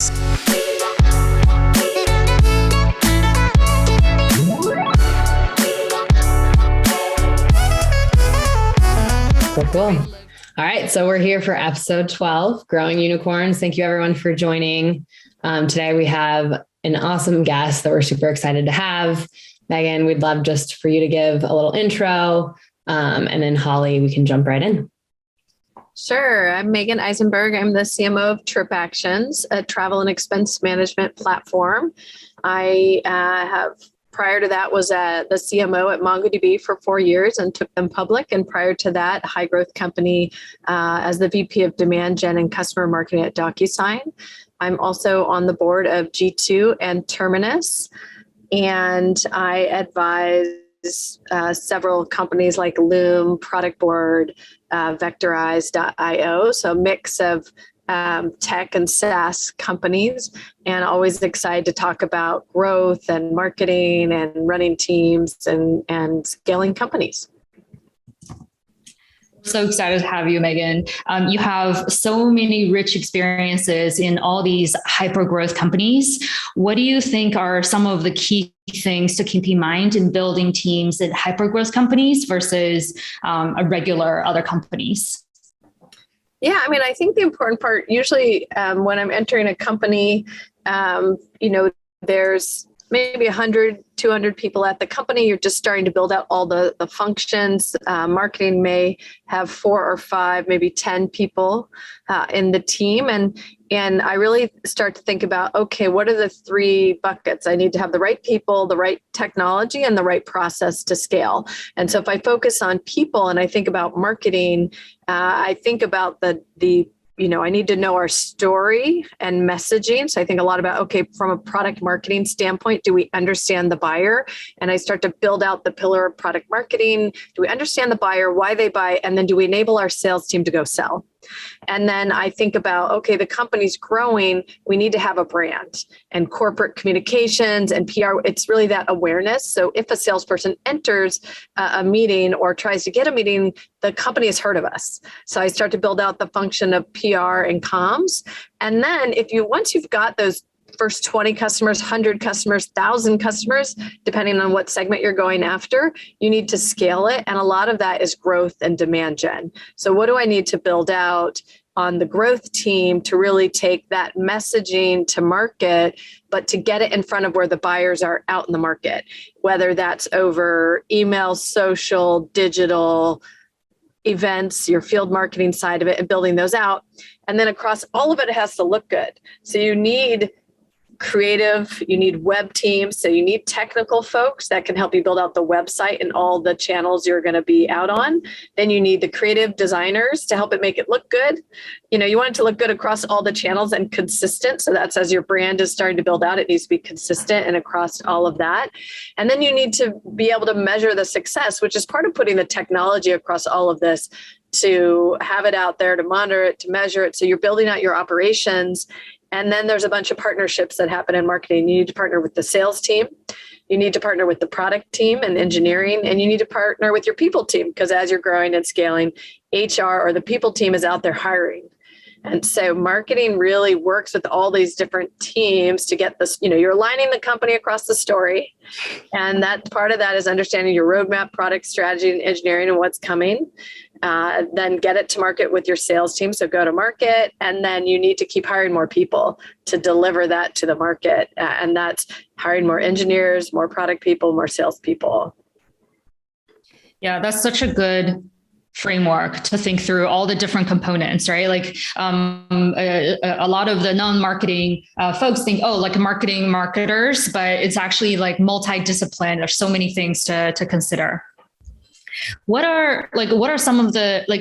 Cool. All right. So we're here for episode 12, Growing Unicorns. Thank you everyone for joining. Today we have an awesome guest that we're super excited to have. Meagen, we'd love just for you to give a little intro. And then Holly, we can jump right in. Sure. I'm Meagen Eisenberg. I'm the CMO of TripActions, a travel and expense management platform. I prior to that was the CMO at MongoDB for 4 years and took them public. And prior to that, high growth company as the VP of demand gen and customer marketing at DocuSign. I'm also on the board of G2 and Terminus. And I advise several companies like Loom, Product Board, Vectorize.io. So a mix of tech and SaaS companies, and always excited to talk about growth and marketing and running teams and scaling companies. So excited to have you, Meagen. You have so many rich experiences in all these hyper-growth companies. What do you think are some of the key things to keep in mind in building teams in hyper-growth companies versus a regular other companies? Yeah, I mean, I think the important part, usually when I'm entering a company, there's maybe 100, 200 people at the company. You're just starting to build out all the functions. Marketing may have 4 or 5, maybe 10 people in the team. And I really start to think about, okay, what are the 3 buckets? I need to have the right people, the right technology, and the right process to scale. And so if I focus on people and I think about marketing, I think about I need to know our story and messaging. So I think a lot about, okay, from a product marketing standpoint, do we understand the buyer? And I start to build out the pillar of product marketing. Do we understand the buyer, why they buy? And then do we enable our sales team to go sell? And then I think about, okay, the company's growing. We need to have a brand and corporate communications and PR. It's really that awareness. So if a salesperson enters a meeting or tries to get a meeting, the company has heard of us. So I start to build out the function of PR and comms. And then once you've got those first 20 customers, 100 customers, 1,000 customers, depending on what segment you're going after, you need to scale it. And a lot of that is growth and demand gen. So what do I need to build out on the growth team to really take that messaging to market, but to get it in front of where the buyers are out in the market, whether that's over email, social, digital, events, your field marketing side of it, and building those out. And then across all of it, it has to look good. So you need creative, you need web teams, so you need technical folks that can help you build out the website and all the channels you're going to be out on. Then you need the creative designers to help it make it look good. You want it to look good across all the channels and consistent. So that's as your brand is starting to build out, it needs to be consistent and across all of that. And then you need to be able to measure the success, which is part of putting the technology across all of this, to have it out there, to monitor it, to measure it. So you're building out your operations. And then there's a bunch of partnerships that happen in marketing. You need to partner with the sales team. You need to partner with the product team and engineering, and you need to partner with your people team, because as you're growing and scaling, HR or the people team is out there hiring. And so marketing really works with all these different teams to get this, you're aligning the company across the story. And that part of that is understanding your roadmap, product strategy, and engineering and what's coming. Then get it to market with your sales team. So go to market, and then you need to keep hiring more people to deliver that to the market. And that's hiring more engineers, more product people, more salespeople. Yeah, that's such a good framework to think through all the different components, right? Like a lot of the non-marketing folks think, like marketing marketers, but it's actually like multidisciplinary. There's so many things to consider. What are some of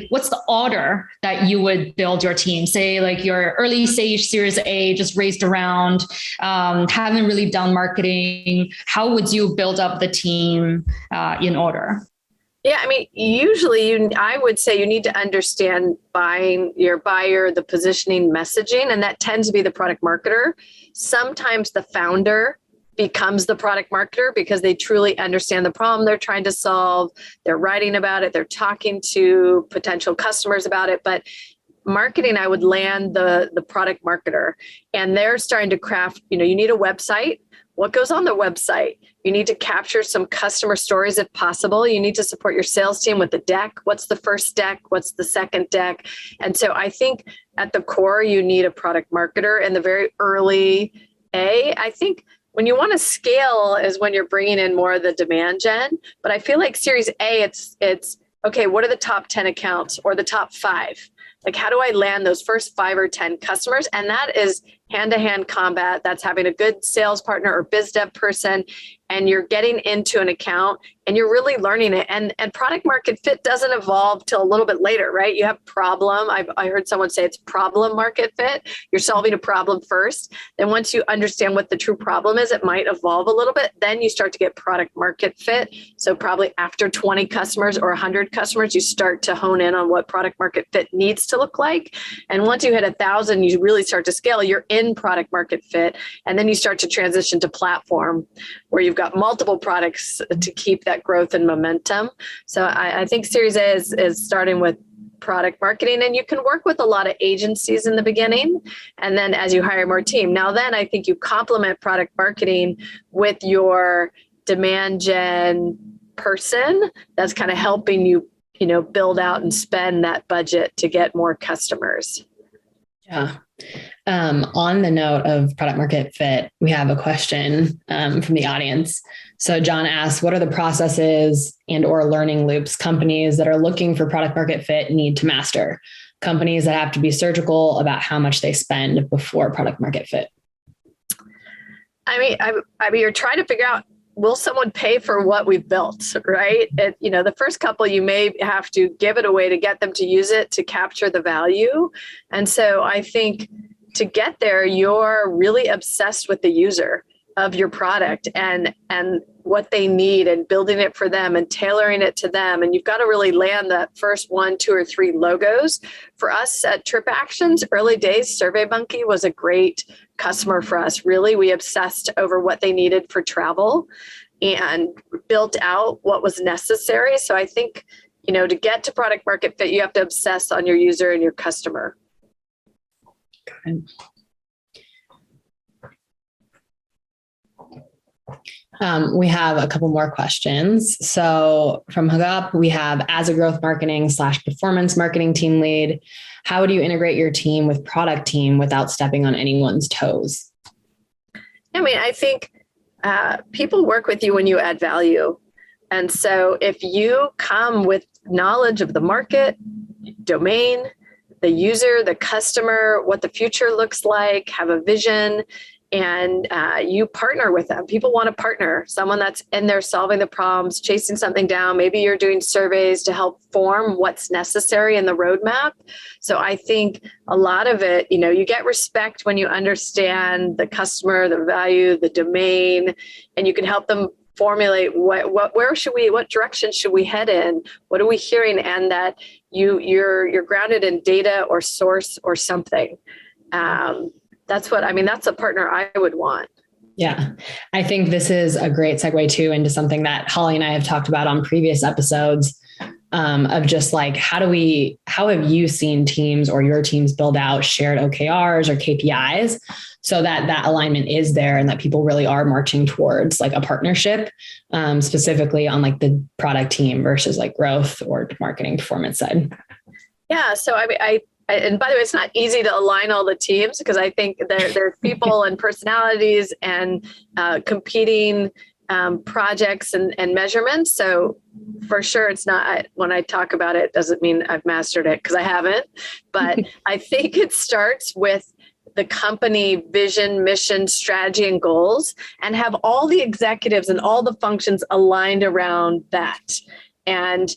what's the order that you would build your team? Say like your early stage Series A, just raised around, haven't really done marketing. How would you build up the team in order? Yeah, I mean, usually I would say you need to understand your buyer, the positioning, messaging, and that tends to be the product marketer. Sometimes the founder becomes the product marketer because they truly understand the problem they're trying to solve. They're writing about it. They're talking to potential customers about it. But marketing, I would land the product marketer, and they're starting to craft, you need a website. What goes on the website? You need to capture some customer stories if possible. You need to support your sales team with the deck. What's the first deck? What's the second deck? And so I think at the core, you need a product marketer in the very early I think when you want to scale is when you're bringing in more of the demand gen. But I feel like Series A, it's okay, what are the top 10 accounts or the top 5? Like, how do I land those first 5 or 10 customers? And that is hand-to-hand combat. That's having a good sales partner or biz dev person, and you're getting into an account and you're really learning it. And product market fit doesn't evolve till a little bit later, right? You have problem. I heard someone say it's problem market fit. You're solving a problem first. Then once you understand what the true problem is, it might evolve a little bit. Then you start to get product market fit. So probably after 20 customers or 100 customers, you start to hone in on what product market fit needs to look like. And once you hit 1,000, you really start to scale. You're in product market fit. And then you start to transition to platform, where you've got multiple products to keep that growth and momentum. So I think Series A is starting with product marketing, and you can work with a lot of agencies in the beginning. And then as you hire more team, now then I think you complement product marketing with your demand gen person that's kind of helping you, build out and spend that budget to get more customers. Yeah. On the note of product market fit, we have a question from the audience. So John asks, what are the processes and or learning loops companies that are looking for product market fit need to master? Companies that have to be surgical about how much they spend before product market fit. I mean, you're trying to figure out, will someone pay for what we've built, right? The first couple, you may have to give it away to get them to use it to capture the value. And so I think to get there, you're really obsessed with the user of your product and what they need, and building it for them and tailoring it to them. And you've got to really land that first 1, 2, or 3 logos. For us at TripActions, early days, SurveyMonkey was a great customer for us. Really, we obsessed over what they needed for travel and built out what was necessary. So I think, to get to product market fit, you have to obsess on your user and your customer. Good. We have a couple more questions. So from Hagap, we have, as a growth marketing / performance marketing team lead, how would you integrate your team with product team without stepping on anyone's toes? I mean, I think people work with you when you add value. And so if you come with knowledge of the market, domain, the user, the customer, what the future looks like, have a vision, and you partner with them. People want to partner, someone that's in there solving the problems, chasing something down. Maybe you're doing surveys to help form what's necessary in the roadmap. So I think a lot of it, you get respect when you understand the customer, the value, the domain, and you can help them formulate what direction should we head in? What are we hearing? And that you're grounded in data or source or something. That's a partner I would want. Yeah. I think this is a great segue too into something that Holly and I have talked about on previous episodes, of just like, how have you seen teams or your teams build out shared OKRs or KPIs so that alignment is there and that people really are marching towards like a partnership, specifically on like the product team versus like growth or marketing performance side? Yeah. So and by the way, it's not easy to align all the teams, because I think there's people and personalities and competing projects and measurements. So for sure, it's not, when I talk about it, doesn't mean I've mastered it, because I haven't. But I think it starts with the company vision, mission, strategy, and goals, and have all the executives and all the functions aligned around that. And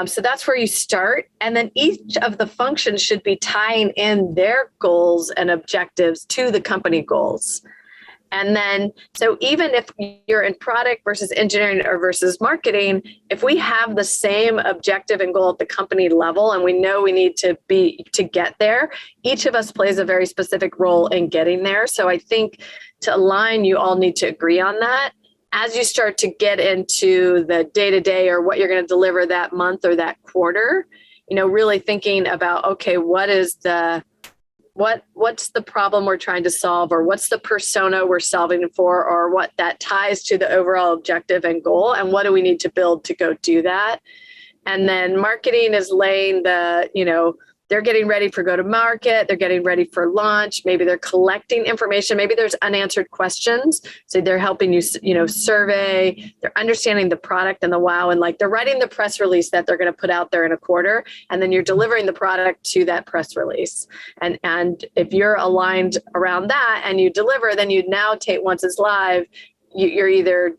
so that's where you start. And then each of the functions should be tying in their goals and objectives to the company goals. And then, so even if you're in product versus engineering or versus marketing, if we have the same objective and goal at the company level, and we know we need to get there, each of us plays a very specific role in getting there. So I think to align, you all need to agree on that. As you start to get into the day-to-day or what you're going to deliver that month or that quarter, really thinking about, okay, what's the problem we're trying to solve, or what's the persona we're solving for, or what that ties to the overall objective and goal, and what do we need to build to go do that. And then marketing is laying they're getting ready for go to market, they're getting ready for launch, maybe they're collecting information, maybe there's unanswered questions. So they're helping you, survey, they're understanding the product and the wow, and like they're writing the press release that they're going to put out there in a quarter, and then you're delivering the product to that press release. And if you're aligned around that and you deliver, then you now take, once it's live, you're either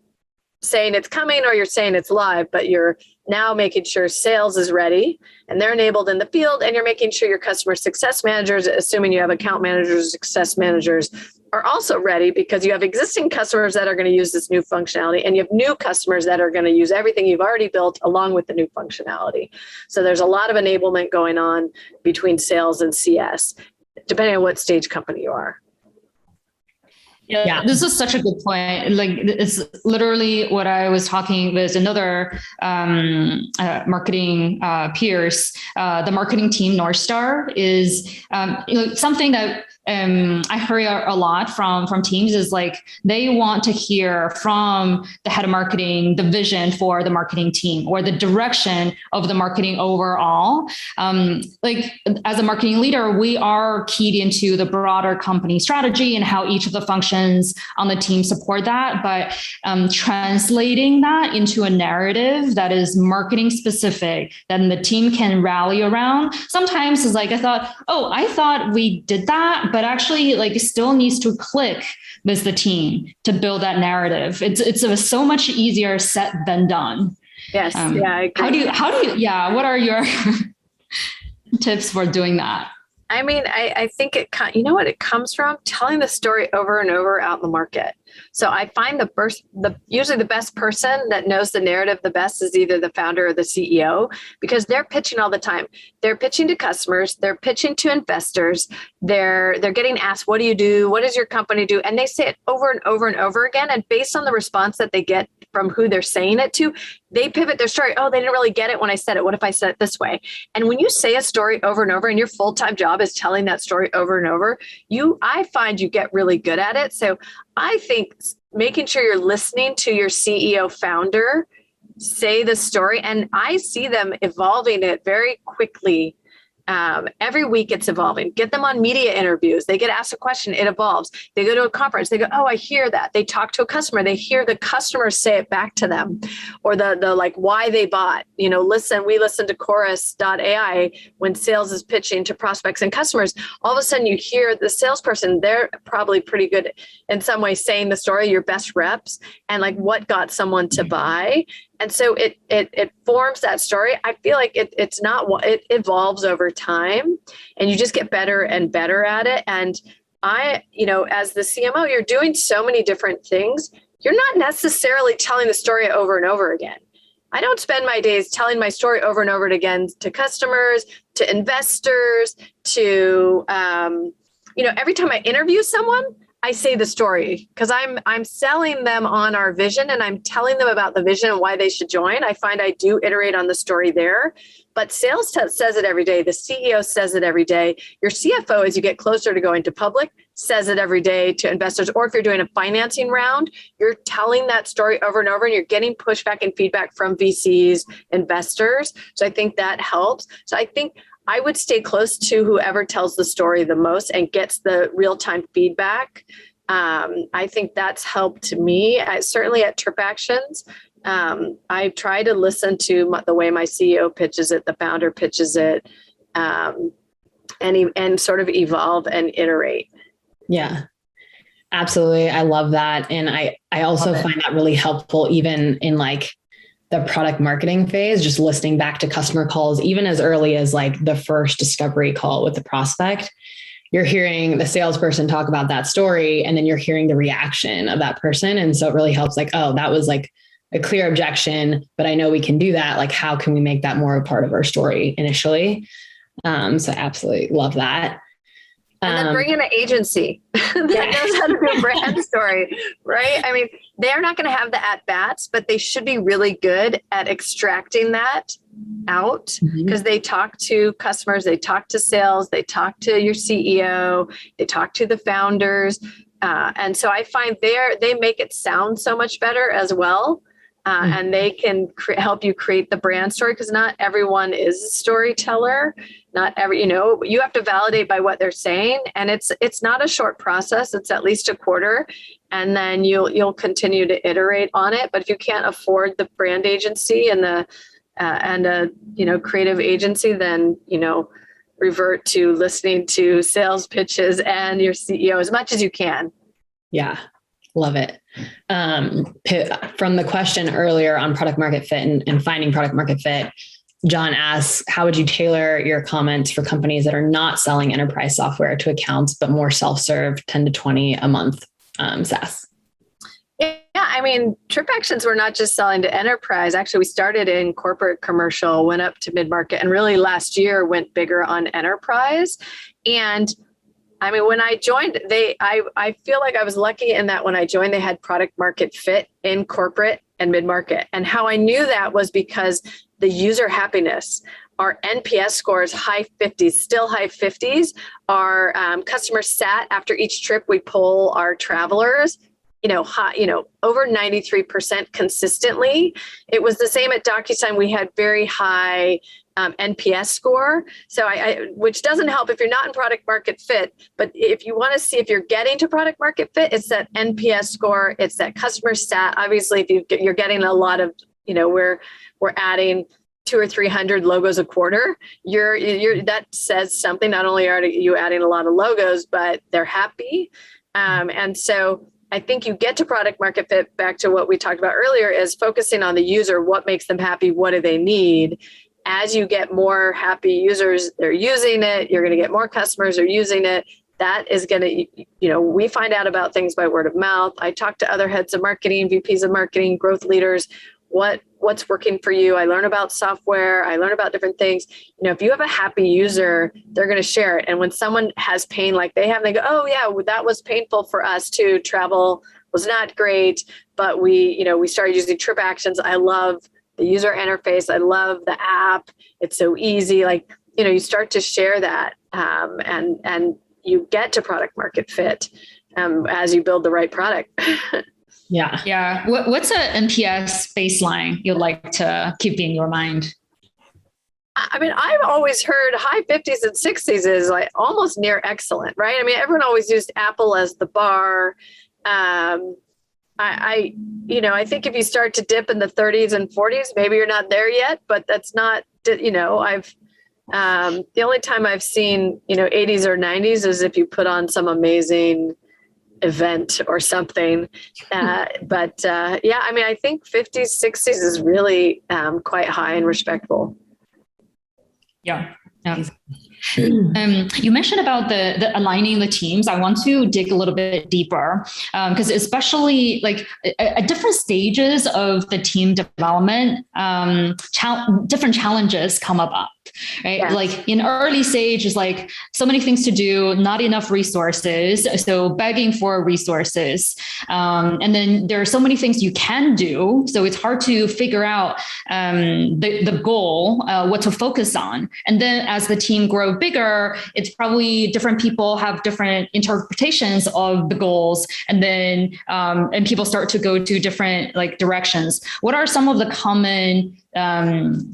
saying it's coming or you're saying it's live, but you're now making sure sales is ready and they're enabled in the field, and you're making sure your customer success managers, assuming you have account managers, success managers, are also ready, because you have existing customers that are going to use this new functionality, and you have new customers that are going to use everything you've already built along with the new functionality. So there's a lot of enablement going on between sales and CS, depending on what stage company you are. Yeah, this is such a good point. Like, it's literally what I was talking with another marketing peers. The marketing team North Star is something that I hear a lot from teams is like, they want to hear from the head of marketing, the vision for the marketing team or the direction of the marketing overall. Like, as a marketing leader, we are keyed into the broader company strategy and how each of the functions on the team support that. But translating that into a narrative that is marketing specific, then the team can rally around. Sometimes it's like, I thought we did that, but actually, like, it still needs to click with the team to build that narrative. It's so much easier said than done. Yes. I agree. How do you, what are your tips for doing that? I mean, I think it comes from telling the story over and over out in the market. So I find usually the best person that knows the narrative the best is either the founder or the CEO, because they're pitching all the time. They're pitching to customers, they're pitching to investors, they're getting asked, what do you do? What does your company do? And they say it over and over and over again. And based on the response that they get from who they're saying it to, they pivot their story. Oh, they didn't really get it when I said it. What if I said it this way? And when you say a story over and over, and your full-time job is telling that story over and over, I find you get really good at it. So I think making sure you're listening to your CEO founder say the story, and I see them evolving it very quickly. Every week it's evolving. Get them on media interviews. They get asked a question, it evolves. They go to a conference, they go, oh, I hear that. They talk to a customer, they hear the customer say it back to them, or the like why they bought. We listen to chorus.ai when sales is pitching to prospects and customers. All of a sudden you hear the salesperson, they're probably pretty good in some way saying the story, your best reps, and like what got someone to buy. And so it forms that story. I feel like it evolves over time, and you just get better and better at it. And as the CMO, you're doing so many different things. You're not necessarily telling the story over and over again. I don't spend my days telling my story over and over again to customers, to investors, to, every time I interview someone, I say the story, because I'm selling them on our vision, and I'm telling them about the vision and why they should join. I find I do iterate on the story there, but sales says it every day. The CEO says it every day. Your CFO, as you get closer to going to public, says it every day to investors. Or if you're doing a financing round, you're telling that story over and over, and you're getting pushback and feedback from VCs, investors. So I think that helps. So I think I would stay close to whoever tells the story the most and gets the real-time feedback. I think that's helped me. Certainly at TripActions, I try to listen to the way my CEO pitches it, the founder pitches it, and sort of evolve and iterate. Yeah, absolutely. I love that. And I also find that really helpful, even in like the product marketing phase, just listening back to customer calls, even as early as like the first discovery call with the prospect. You're hearing the salesperson talk about that story, and then you're hearing the reaction of that person. And so it really helps, like, oh, that was like a clear objection, but I know we can do that. Like, how can we make that more a part of our story initially? So absolutely love that. And then bring in an agency that knows how to do a brand story, right? I mean, they're not going to have the at-bats, but they should be really good at extracting that out because they talk to customers, they talk to sales, they talk to your CEO, they talk to the founders. And so I find they make it sound so much better as well. And they can help you create the brand story because not everyone is a storyteller. Not every, you have to validate by what they're saying. And it's not a short process. It's at least a quarter. And then you'll continue to iterate on it. But if you can't afford the brand agency and a creative agency, then, revert to listening to sales pitches and your CEO as much as you can. Yeah. Love it. From the question earlier on product market fit and finding product market fit, John asks, how would you tailor your comments for companies that are not selling enterprise software to accounts, but more self-serve 10 to 20 a month SaaS? Yeah, I mean, TripActions were not just selling to enterprise. Actually, we started in corporate commercial, went up to mid-market, and really last year went bigger on enterprise. And I mean, when I joined, I feel like I was lucky in that when I joined, they had product market fit in corporate and mid-market. And how I knew that was because the user happiness, our NPS scores, high 50s, still high 50s. Our customer sat after each trip, we poll our travelers, over 93% consistently. It was the same at DocuSign. We had very high NPS score. So which doesn't help if you're not in product market fit, but if you want to see if you're getting to product market fit, it's that NPS score, it's that customer sat. Obviously, if you're getting a lot of, we're adding 200 or 300 logos a quarter, that says something. Not only are you adding a lot of logos, but they're happy. And so I think you get to product market fit, back to what we talked about earlier, is focusing on the user, what makes them happy, what do they need? As you get more happy users, they're using it, you're going to get more customers are using it. That is going to, we find out about things by word of mouth. I talk to other heads of marketing, VPs of marketing, growth leaders. What's working for you? I learn about software. I learn about different things. If you have a happy user, they're going to share it. And when someone has pain like they have, they go, oh yeah, that was painful for us too. Travel was not great, but we started using TripActions. I love the user interface. I love the app. It's so easy. You start to share that, and you get to product market fit as you build the right product. Yeah. Yeah. What's an NPS baseline you'd like to keep in your mind? I mean, I've always heard high 50s and 60s is like almost near excellent, right? I mean, everyone always used Apple as the bar. I think if you start to dip in the 30s and 40s, maybe you're not there yet, but that's not, the only time I've seen, 80s or 90s is if you put on some amazing event or something. I think 50s, 60s is really quite high and respectful. Yeah. You mentioned about the aligning the teams. I want to dig a little bit deeper because especially at different stages of the team development, different challenges come up. Right. Yes. Like in early stage is like so many things to do, not enough resources. So begging for resources. And then there are so many things you can do. So it's hard to figure out the goal, what to focus on. And then as the team grow bigger, it's probably different people have different interpretations of the goals. And then and people start to go to different directions. What are some of the common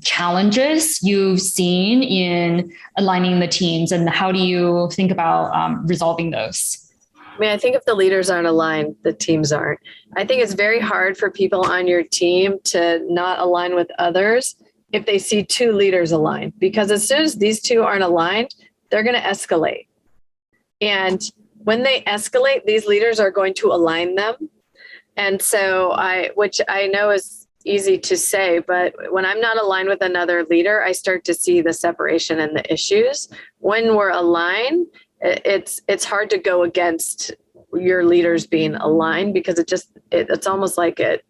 challenges you've seen in aligning the teams, and how do you think about resolving those? I mean, I think if the leaders aren't aligned, the teams aren't. I think it's very hard for people on your team to not align with others if they see two leaders aligned, because as soon as these two aren't aligned, they're going to escalate. And when they escalate, these leaders are going to align them. And so which I know is easy to say, but when I'm not aligned with another leader, I start to see the separation and the issues. When we're aligned, it's hard to go against your leaders being aligned, because it's almost like it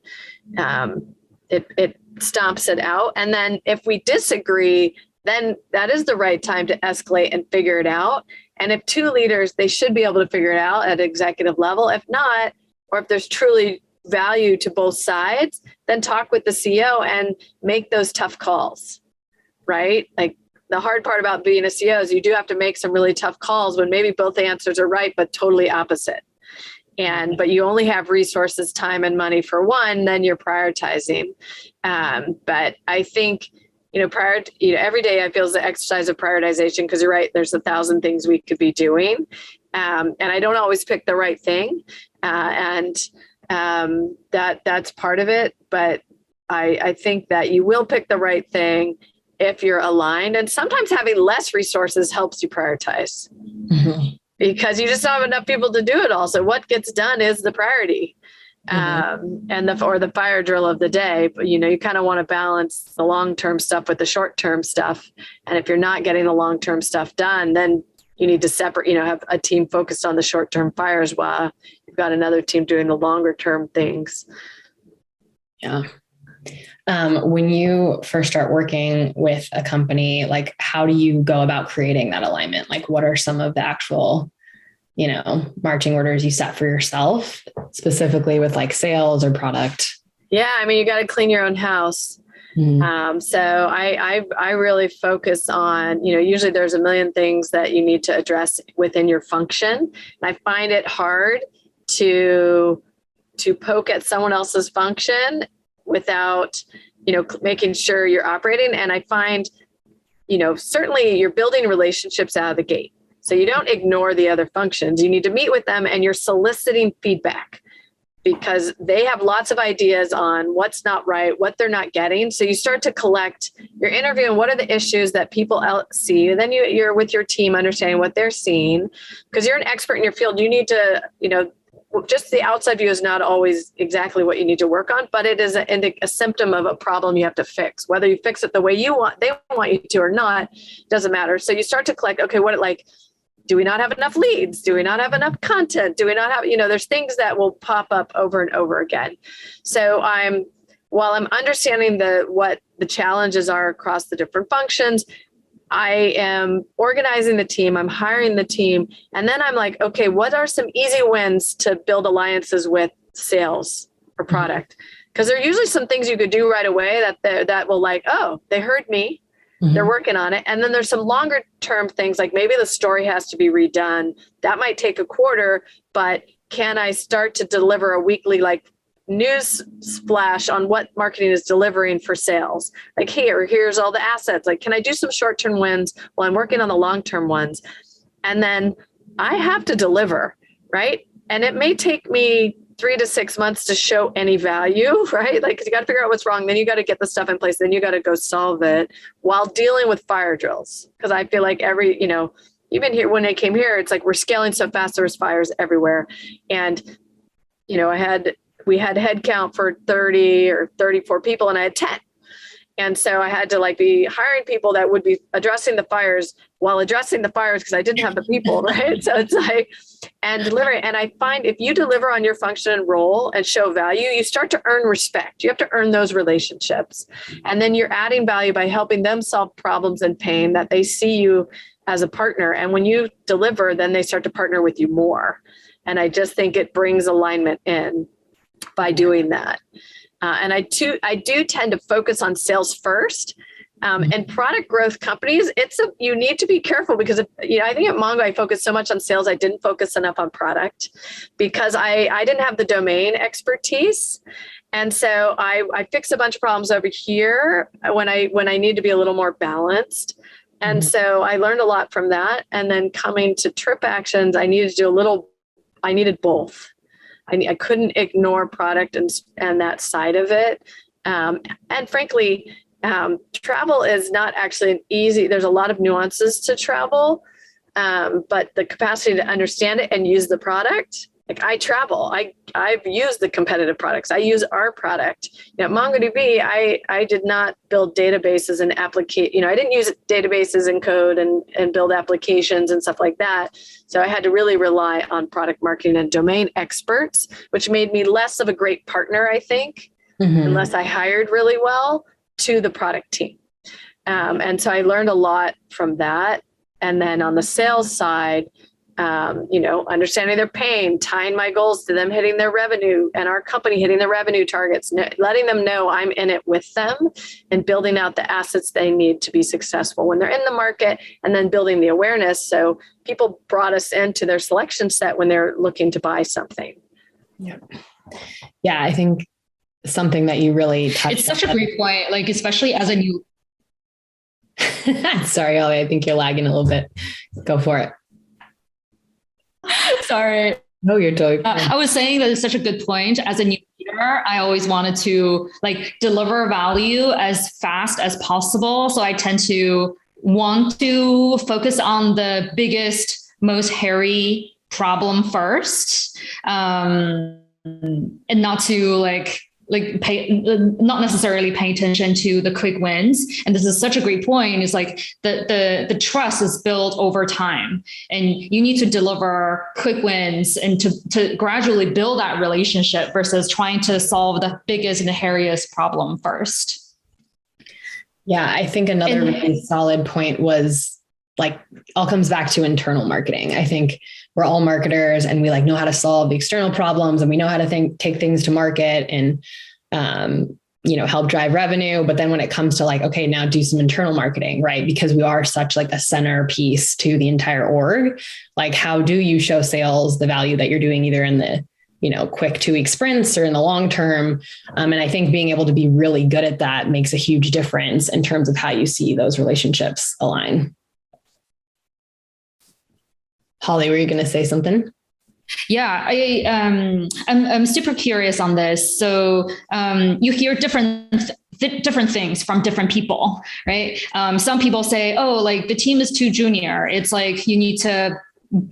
stomps it out. And then if we disagree, then that is the right time to escalate and figure it out. And if two leaders, they should be able to figure it out at executive level. If not, or if there's truly value to both sides, then talk with the CEO and make those tough calls, right? Like the hard part about being a CEO is you do have to make some really tough calls when maybe both answers are right, but totally opposite. But you only have resources, time, and money for one, then you're prioritizing. But I think, every day I feel is the exercise of prioritization, because you're right, there's 1,000 things we could be doing. And I don't always pick the right thing. That's part of it. But I think that you will pick the right thing if you're aligned. And sometimes having less resources helps you prioritize. Mm-hmm. Because you just don't have enough people to do it all. So what gets done is the priority, and the fire drill of the day. But, you kind of want to balance the long-term stuff with the short-term stuff. And if you're not getting the long-term stuff done, then you need to separate, have a team focused on the short-term fires while you've got another team doing the longer-term things. Yeah. When you first start working with a company, like how do you go about creating that alignment? Like what are some of the actual, marching orders you set for yourself, specifically with like sales or product? Yeah. I mean, you got to clean your own house. Mm-hmm. So I really focus on, usually there's a million things that you need to address within your function. And I find it hard to poke at someone else's function without, making sure you're operating. And I find, certainly you're building relationships out of the gate. So you don't ignore the other functions. You need to meet with them and you're soliciting feedback because they have lots of ideas on what's not right, what they're not getting. So you start to collect, you're interviewing what are the issues that people see. And then you're with your team understanding what they're seeing, because you're an expert in your field. You need to, just the outside view is not always exactly what you need to work on, but it is a symptom of a problem you have to fix. Whether you fix it the way they want you to or not, doesn't matter. So you start to collect, okay, do we not have enough leads? Do we not have enough content? Do we not have, there's things that will pop up over and over again. So while I'm understanding what the challenges are across the different functions, I am organizing the team, I'm hiring the team, and then I'm like, okay, what are some easy wins to build alliances with sales or product? Because there are usually some things you could do right away that will they heard me, they're working on it. And then there's some longer term things, like maybe the story has to be redone. That might take a quarter, but can I start to deliver a weekly news splash on what marketing is delivering for sales? Like here's all the assets. Like, can I do some short-term wins while I'm working on the long-term ones? And then I have to deliver, right? And it may take me 3 to 6 months to show any value, right? Like, 'cause you got to figure out what's wrong. Then you got to get the stuff in place. Then you got to go solve it while dealing with fire drills. Cause I feel like even here, when I came here, it's like, we're scaling so fast, there's fires everywhere. And, we had headcount for 30 or 34 people and I had 10. And so I had to be hiring people that would be addressing the fires while addressing the fires because I didn't have the people, right? So it's and delivering. And I find if you deliver on your function and role and show value, you start to earn respect. You have to earn those relationships. And then you're adding value by helping them solve problems and pain that they see you as a partner. And when you deliver, then they start to partner with you more. And I just think it brings alignment in by doing that. And I do tend to focus on sales first. And product growth companies, you need to be careful because I think at Mongo I focused so much on sales, I didn't focus enough on product because I didn't have the domain expertise. And so I fixed a bunch of problems over here when I need to be a little more balanced. And so I learned a lot from that. And then coming to TripActions, I needed both. I couldn't ignore product and that side of it. And frankly, travel is not actually there's a lot of nuances to travel, but the capacity to understand it and use the product. Like I travel, I've used the competitive products. I use our product. At MongoDB, I did not build databases and I didn't use databases and code and build applications and stuff like that. So I had to really rely on product marketing and domain experts, which made me less of a great partner, I think, unless I hired really well to the product team. And so I learned a lot from that. And then on the sales side, understanding their pain, tying my goals to them hitting their revenue and our company hitting their revenue targets, letting them know I'm in it with them and building out the assets they need to be successful when they're in the market, and then building the awareness. So people brought us into their selection set when they're looking to buy something. Yeah. I think something that you really touched on. It's such a great point, like, especially as a new. Sorry, Ollie, I think you're lagging a little bit. Go for it. Sorry. No, you're totally fine. I was saying that it's such a good point. As a new leader, I always wanted to deliver value as fast as possible. So I tend to want to focus on the biggest, most hairy problem first, and not to not necessarily pay attention to the quick wins. And this is such a great point. It's like the trust is built over time, and you need to deliver quick wins and to gradually build that relationship versus trying to solve the biggest and the hairiest problem first. Yeah. I think another really solid point was all comes back to internal marketing. I think we're all marketers and we know how to solve the external problems, and we know how to take things to market and, help drive revenue. But then when it comes to okay, now do some internal marketing, right? Because we are such a centerpiece to the entire org. How do you show sales the value that you're doing either in the, quick 2-week sprints or in the long term? And I think being able to be really good at that makes a huge difference in terms of how you see those relationships align. Holly, were you going to say something? Yeah, I'm super curious on this. So you hear different things from different people, right? Some people say, oh, the team is too junior. It's you need to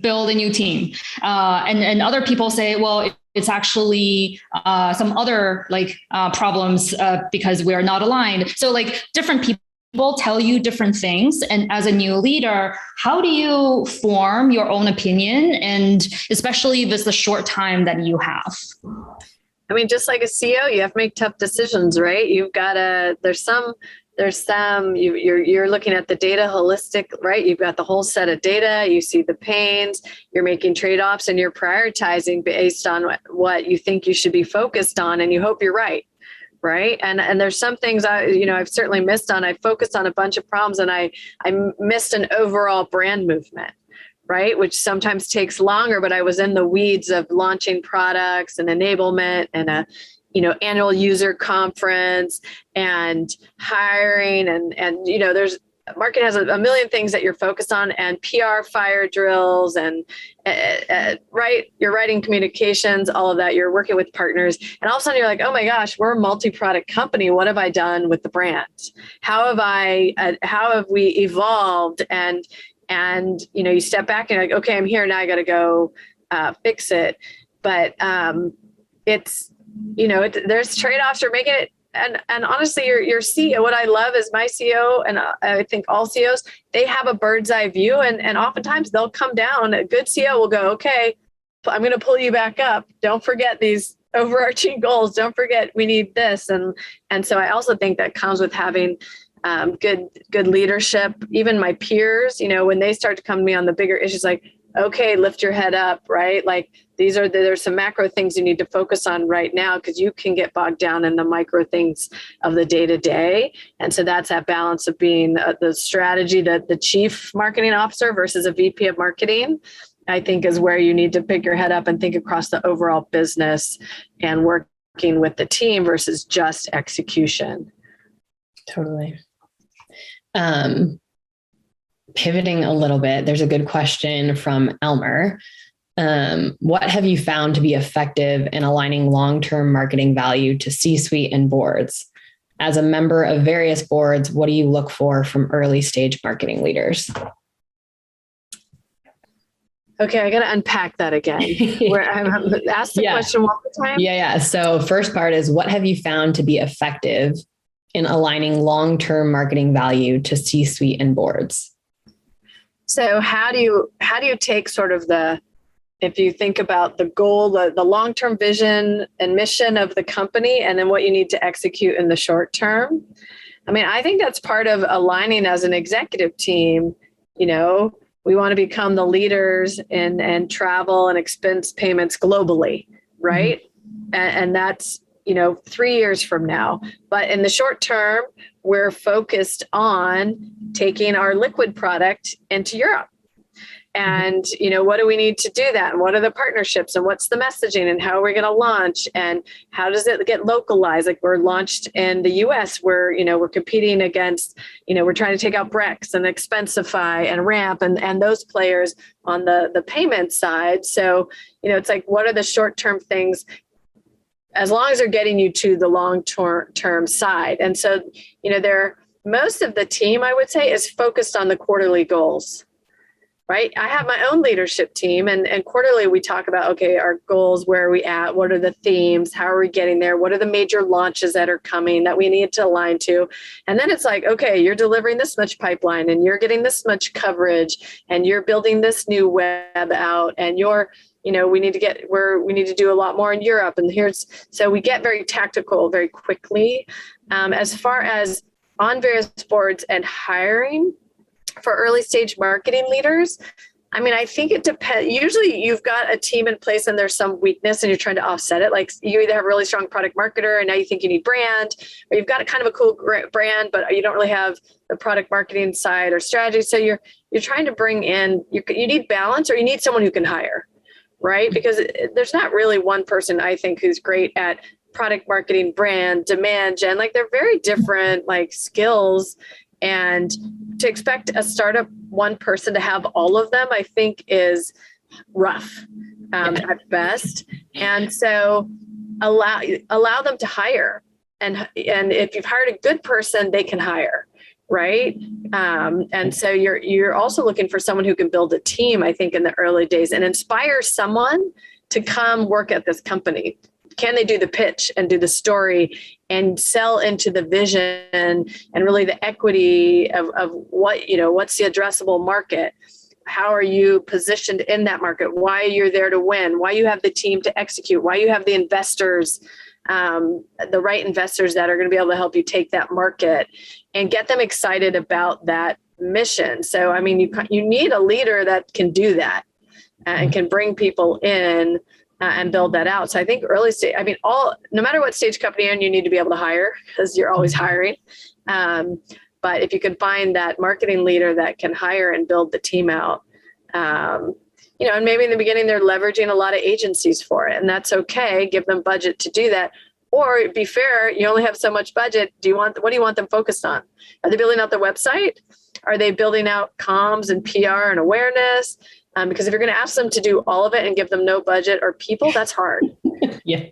build a new team. And other people say, well, it's actually some other problems because we're not aligned. So different people tell you different things. And as a new leader, how do you form your own opinion? And especially if it's the short time that you have. I mean, just like a CEO, you have to make tough decisions, right? You've got to, you're looking at the data holistic, right? You've got the whole set of data, you see the pains, you're making trade-offs, and you're prioritizing based on what you think you should be focused on. And you hope you're right. Right. And there's some things I've certainly missed on. I focused on a bunch of problems and I missed an overall brand movement, right? Which sometimes takes longer, but I was in the weeds of launching products and enablement and annual user conference and hiring and there's market has a million things that you're focused on, and PR fire drills and right. You're writing communications, all of that. You're working with partners, and all of a sudden you're like, oh my gosh, we're a multi-product company. What have I done with the brand? How have we evolved? And you step back and you're like, okay, I'm here now. I got to go fix it. But it's there's trade-offs. You're making it. And honestly, your CEO, what I love is my CEO, and I think all CEOs, they have a bird's eye view. And oftentimes they'll come down. A good CEO will go, okay, I'm going to pull you back up. Don't forget these overarching goals. Don't forget we need this. And so I also think that comes with having good leadership. Even my peers, when they start to come to me on the bigger issues, okay, lift your head up, right? There's some macro things you need to focus on right now, because you can get bogged down in the micro things of the day to day. And so that's that balance of being the strategy, that the chief marketing officer versus a VP of marketing, I think is where you need to pick your head up and think across the overall business and working with the team versus just execution. Totally. Pivoting a little bit, there's a good question from Elmer. What have you found to be effective in aligning long-term marketing value to C-suite and boards? As a member of various boards, what do you look for from early stage marketing leaders? Okay, I got to unpack that again. Where I'm asked the question one more time. Yeah. So first part is, what have you found to be effective in aligning long-term marketing value to C-suite and boards? So how do you take sort of if you think about the goal, the long-term vision and mission of the company, and then what you need to execute in the short term? I mean, I think that's part of aligning as an executive team. we want to become the leaders in travel and expense payments globally, right? And that's, 3 years from now. But in the short term, we're focused on taking our liquid product into Europe. And, what do we need to do that? And what are the partnerships and what's the messaging and how are we going to launch and how does it get localized? Like we're launched in the US where, we're competing against, we're trying to take out Brex and Expensify and Ramp and those players on the payment side. So, it's like, what are the short-term things as long as they're getting you to the long-term side? And so, most of the team, I would say, is focused on the quarterly goals. Right. I have my own leadership team and quarterly we talk about, okay, our goals, where are we at? What are the themes? How are we getting there? What are the major launches that are coming that we need to align to? And then it's like, okay, you're delivering this much pipeline and you're getting this much coverage and you're building this new web out and we need to do a lot more in Europe. And so we get very tactical very quickly. As far as on various boards and hiring, for early stage marketing leaders, I think it depends. Usually you've got a team in place and there's some weakness and you're trying to offset it. Like you either have a really strong product marketer and now you think you need brand, or you've got a kind of a cool brand, but you don't really have the product marketing side or strategy. So you're trying to bring in, you need balance or you need someone who can hire, right? Because there's not really one person I think who's great at product marketing, brand, demand gen. Like they're very different like skills. And to expect a startup one person to have all of them, I think is rough at best. And so allow them to hire. And if you've hired a good person, they can hire, right? And so you're also looking for someone who can build a team, I think, in the early days and inspire someone to come work at this company. Can they do the pitch and do the story and sell into the vision and really the equity of what, what's the addressable market? How are you positioned in that market? Why you're there to win? Why you have the team to execute? Why you have the investors, the right investors that are going to be able to help you take that market and get them excited about that mission. So, you need a leader that can do that and can bring people in and build that out. So I think early stage, no matter what stage company you're in, you need to be able to hire because you're always hiring. But if you can find that marketing leader that can hire and build the team out, and maybe in the beginning they're leveraging a lot of agencies for it, and that's okay. Give them budget to do that. Or be fair, you only have so much budget. What do you want them focused on? Are they building out their website? Are they building out comms and PR and awareness? Because if you're going to ask them to do all of it and give them no budget or people, that's hard. Yeah.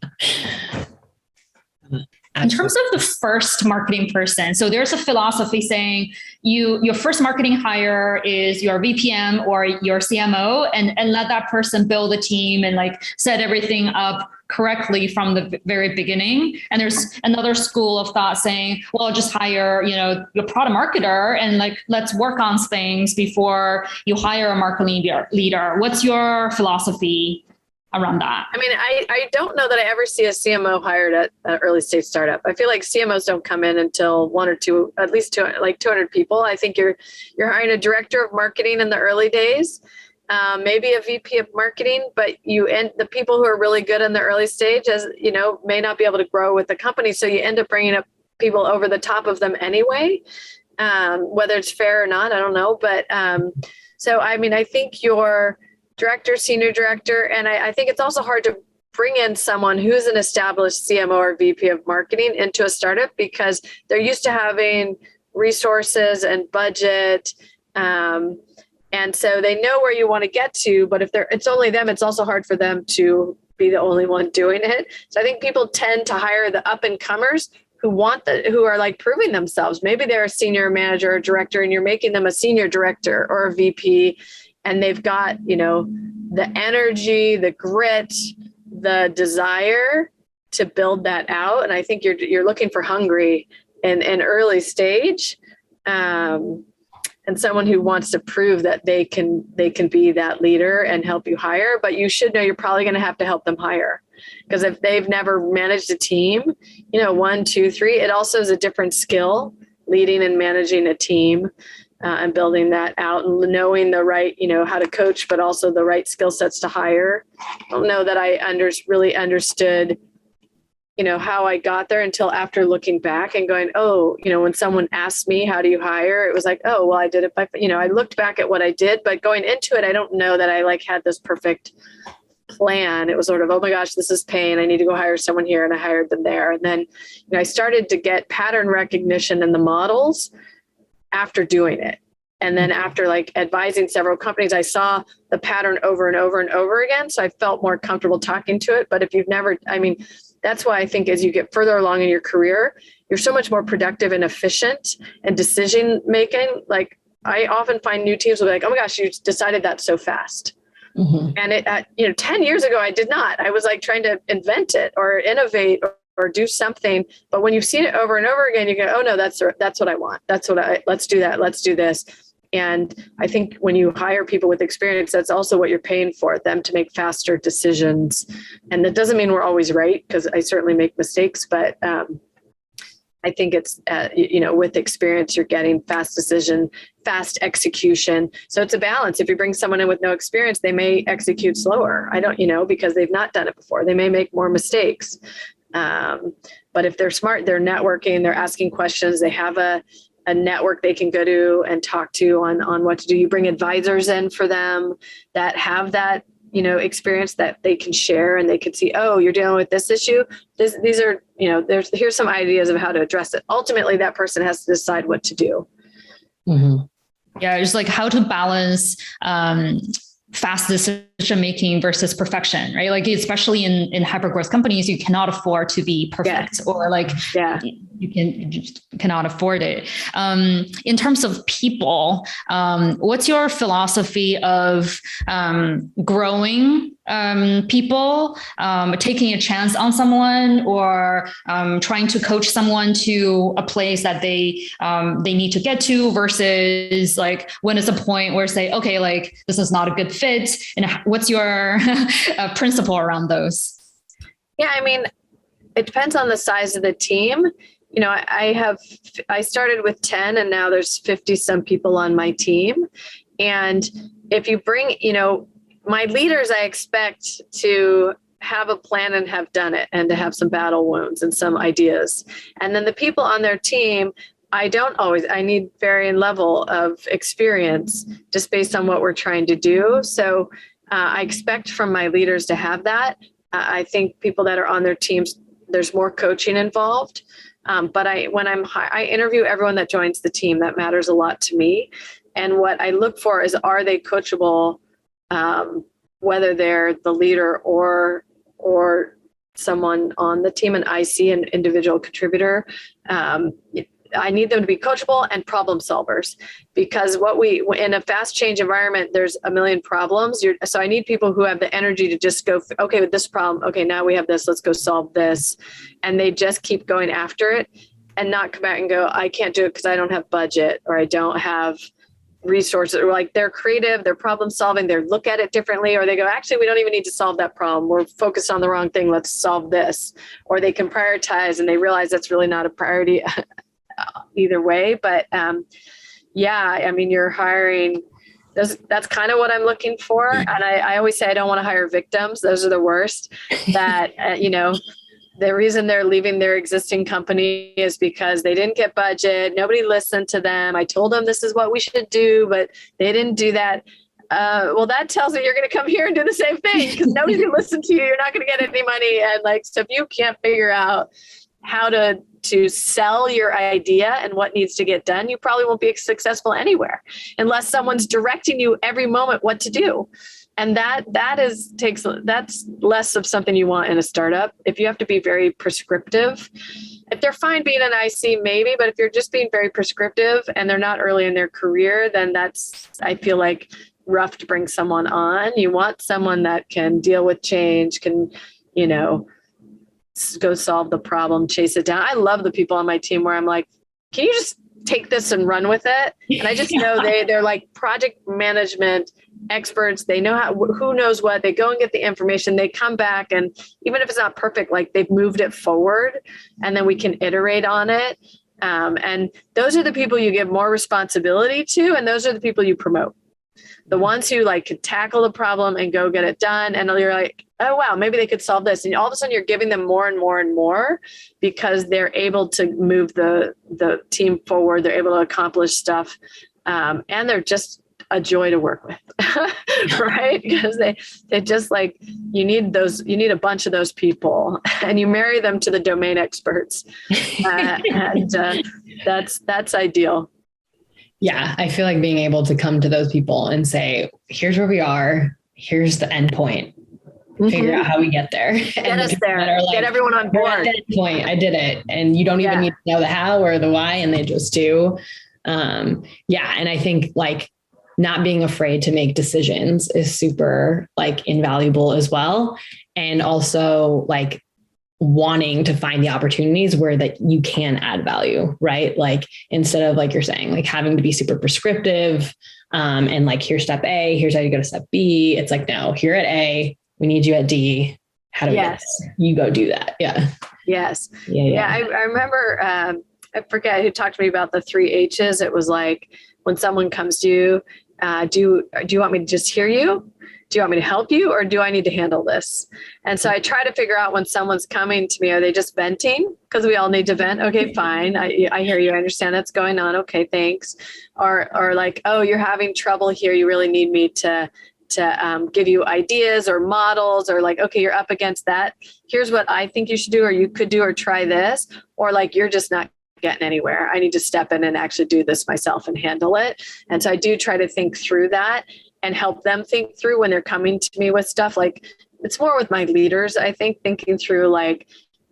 In terms of the first marketing person, so there's a philosophy saying your first marketing hire is your VPM or your CMO and let that person build a team and like set everything up correctly from the very beginning. And there's another school of thought saying, well, just hire, your product marketer and like, let's work on things before you hire a marketing leader. What's your philosophy around that? I don't know that I ever see a CMO hired at an early stage startup. I feel like CMOs don't come in until one or two, at least 200 people. I think you're hiring a director of marketing in the early days, maybe a VP of marketing, but the people who are really good in the early stage, may not be able to grow with the company. So you end up bringing up people over the top of them anyway, whether it's fair or not, I don't know. But I think your director, senior director, and I think it's also hard to bring in someone who's an established CMO or VP of marketing into a startup because they're used to having resources and budget. And so they know where you want to get to, but if it's only them, it's also hard for them to be the only one doing it. So I think people tend to hire the up and comers who are like proving themselves. Maybe they're a senior manager or director and you're making them a senior director or a VP, and they've got, the energy, the grit, the desire to build that out. And I think you're looking for hungry in early stage. And someone who wants to prove that they can be that leader and help you hire, but you should know you're probably going to have to help them hire. Because if they've never managed a team, 1, 2, 3, it also is a different skill, leading and managing a team. and building that out and knowing the right, how to coach, but also the right skill sets to hire. I don't know that I really understood, how I got there until after looking back and going, oh, when someone asked me, how do you hire? It was like, oh, well, I did it by, I looked back at what I did, but going into it, I don't know that I had this perfect plan. It was sort of, oh my gosh, this is pain. I need to go hire someone here. And I hired them there. And then, I started to get pattern recognition in the models after doing it. And then after advising several companies, I saw the pattern over and over and over again. So I felt more comfortable talking to it. But if you've never, that's why I think as you get further along in your career, you're so much more productive and efficient and decision making. I often find new teams will be like, oh my gosh, you decided that so fast. Mm-hmm. And 10 years ago, I did not. I was trying to invent it or innovate or do something. But when you've seen it over and over again, you go, oh no, that's what I want. Let's do that. Let's do this. And I think when you hire people with experience, that's also what you're paying for, them to make faster decisions. And that doesn't mean we're always right, because I certainly make mistakes, but I think it's, with experience, you're getting fast decision, fast execution. So it's a balance. If you bring someone in with no experience, they may execute slower. I don't, because they've not done it before. They may make more mistakes. But if they're smart, they're networking, they're asking questions, they have a network they can go to and talk to on what to do. You bring advisors in for them that have that, experience that they can share, and they can see, oh, you're dealing with this issue. These are, here's some ideas of how to address it. Ultimately, that person has to decide what to do. Mm-hmm. Yeah. It's how to balance, fast decision making versus perfection, right? Especially in hypergrowth companies, you cannot afford to be perfect, or you just cannot afford it. In terms of people, what's your philosophy of growing people, taking a chance on someone, or trying to coach someone to a place that they need to get to, versus when is a point where say, okay, this is not a good fit, and what's your principle around those? Yeah, it depends on the size of the team. I started with 10 and now there's 50 some people on my team. And if you bring, my leaders, I expect to have a plan and have done it, and to have some battle wounds and some ideas. And then the people on their team, I need varying level of experience just based on what we're trying to do. So I expect from my leaders to have that. I think people that are on their teams, there's more coaching involved. But I interview everyone that joins the team. That matters a lot to me. And what I look for is, are they coachable, whether they're the leader or someone on the team, an IC, an individual contributor. I need them to be coachable and problem solvers, because in a fast change environment, there's a million problems. So I need people who have the energy to just go, okay, with this problem, okay, now we have this, let's go solve this. And they just keep going after it, and not come back and go, I can't do it because I don't have budget, or I don't have resources. Or they're creative, they're problem solving, they look at it differently, or they go, actually, we don't even need to solve that problem. We're focused on the wrong thing. Let's solve this. Or they can prioritize and they realize that's really not a priority either way. But you're hiring, that's kind of what I'm looking for. And I always say, I don't want to hire victims. Those are the worst. That, the reason they're leaving their existing company is because they didn't get budget. Nobody listened to them. I told them this is what we should do, but they didn't do that. Well, that tells me you're going to come here and do the same thing, because nobody's going to listen to you. You're not going to get any money. And so if you can't figure out how to sell your idea and what needs to get done, you probably won't be successful anywhere unless someone's directing you every moment what to do. And that's less of something you want in a startup. If you have to be very prescriptive, if they're fine being an IC, maybe, but if you're just being very prescriptive and they're not early in their career, then I feel like rough to bring someone on. You want someone that can deal with change, can, go solve the problem, chase it down. I love the people on my team where I'm like, can you just take this and run with it? And I just know they're like project management experts. They know who knows what. They go and get the information. They come back, and even if it's not perfect, they've moved it forward, and then we can iterate on it. And those are the people you give more responsibility to, and those are the people you promote. The ones who like could tackle the problem and go get it done. And you're like, oh, wow, maybe they could solve this. And all of a sudden you're giving them more and more and more because they're able to move the team forward. They're able to accomplish stuff. And they're just a joy to work with, right? Because they just like, you need a bunch of those people and you marry them to the domain experts. That's ideal. Yeah. I feel like being able to come to those people and say, here's where we are. Here's the end point. Figure out how we get there. Get us there. Like, get everyone on board. At that point, I did it. And you don't even need to know the how or the why, and they just do. And I think like not being afraid to make decisions is super like invaluable as well. And also like wanting to find the opportunities where that you can add value, right? Like instead of like you're saying, like having to be super prescriptive and like here's step A, here's how you go to step B. It's like, no, here at A, we need you at D. How do we get this? You go do that. Yeah. Yes. Yeah. I remember, I forget who talked to me about the 3 H's. It was like when someone comes to you, do you want me to just hear you? Do you want me to help you? Or do I need to handle this? And so I try to figure out when someone's coming to me, are they just venting? Because we all need to vent. Okay, fine. I hear you. I understand that's going on. Okay, thanks. Or like, oh, you're having trouble here. You really need me to give you ideas or models, or like, okay, you're up against that. Here's what I think you should do, or you could do, or try this, or like, you're just not getting anywhere. I need to step in and actually do this myself and handle it. And so I do try to think through that and help them think through when they're coming to me with stuff. Like it's more with my leaders, I think, thinking through like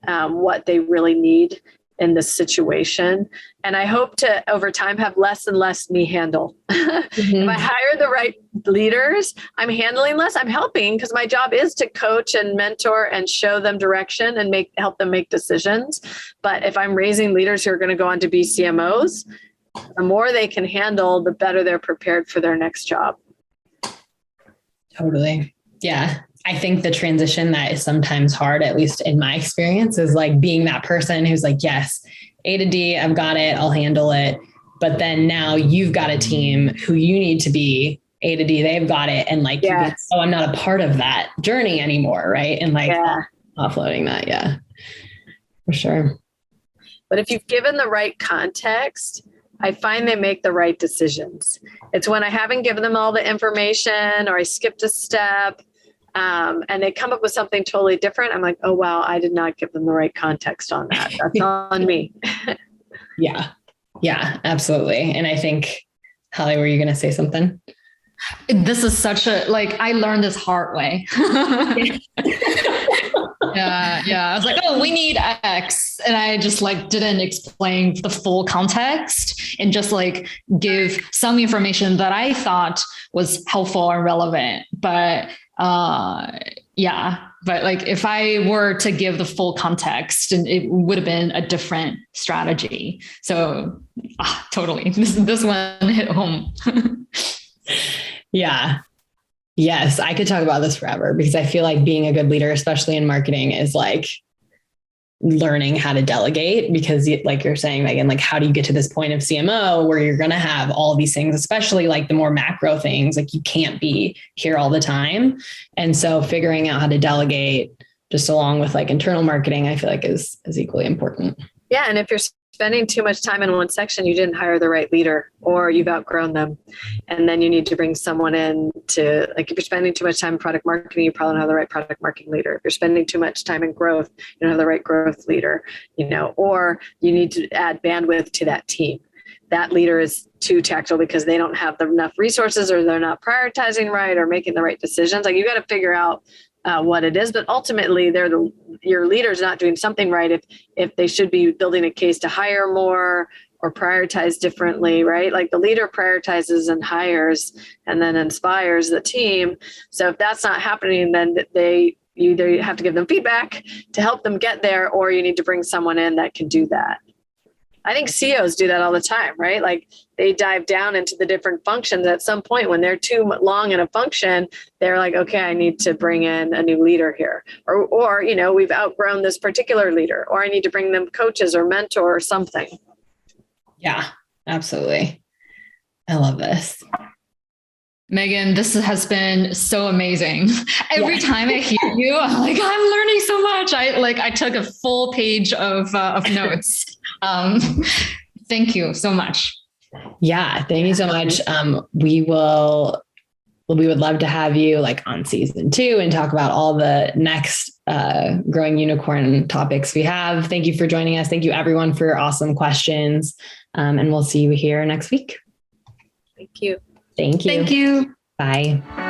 what they really need in this situation. And I hope to, over time, have less and less me handle. If I hire the right leaders, I'm handling less. I'm helping because my job is to coach and mentor and show them direction and help them make decisions. But if I'm raising leaders who are going to go on to be CMOs, the more they can handle, the better they're prepared for their next job. Totally. Yeah. I think the transition that is sometimes hard, at least in my experience, is like being that person who's like, yes, A to D, I've got it, I'll handle it. But then now you've got a team who you need to be A to D, they've got it. And like, oh, I'm not a part of that journey anymore. Right. And like offloading that. Yeah, for sure. But if you've given the right context, I find they make the right decisions. It's when I haven't given them all the information or I skipped a step and they come up with something totally different. I'm like, oh, wow, I did not give them the right context on that. That's on me. Yeah, absolutely. And I think, Holly, were you going to say something? This is such a, like, I learned this hard way. Yeah. I was like, oh, we need X. And I just like didn't explain the full context and just like give some information that I thought was helpful and relevant. But but like if I were to give the full context, and it would have been a different strategy. So totally. This one hit home. Yeah. Yes, I could talk about this forever because I feel like being a good leader, especially in marketing, is like learning how to delegate, because like you're saying, Meagen, like how do you get to this point of CMO where you're going to have all these things, especially like the more macro things, like you can't be here all the time. And so figuring out how to delegate just along with like internal marketing, I feel like is equally important. Yeah. And if you're spending too much time in one section, you didn't hire the right leader or you've outgrown them. And then you need to bring someone in to, like, if you're spending too much time in product marketing, you probably don't have the right product marketing leader. If you're spending too much time in growth, you don't have the right growth leader, or you need to add bandwidth to that team. That leader is too tactical because they don't have enough resources, or they're not prioritizing right or making the right decisions. Like, you got to figure out what it is, but ultimately your leader's not doing something right if they should be building a case to hire more or prioritize differently, right? Like the leader prioritizes and hires and then inspires the team. So if that's not happening, then you either have to give them feedback to help them get there, or you need to bring someone in that can do that. I think CEOs do that all the time, right? Like they dive down into the different functions. At some point when they're too long in a function, they're like, okay, I need to bring in a new leader here. Or we've outgrown this particular leader, or I need to bring them coaches or mentor or something. Yeah, absolutely. I love this. Meagen, this has been so amazing. Every time I hear you, I'm like, I'm learning so much. I took a full page of notes. Thank you so much. Yeah, thank you so much. We would love to have you like on season 2 and talk about all the next growing unicorn topics we have. Thank you for joining us. Thank you everyone for your awesome questions. And we'll see you here next week. Thank you. Thank you. Thank you. Bye.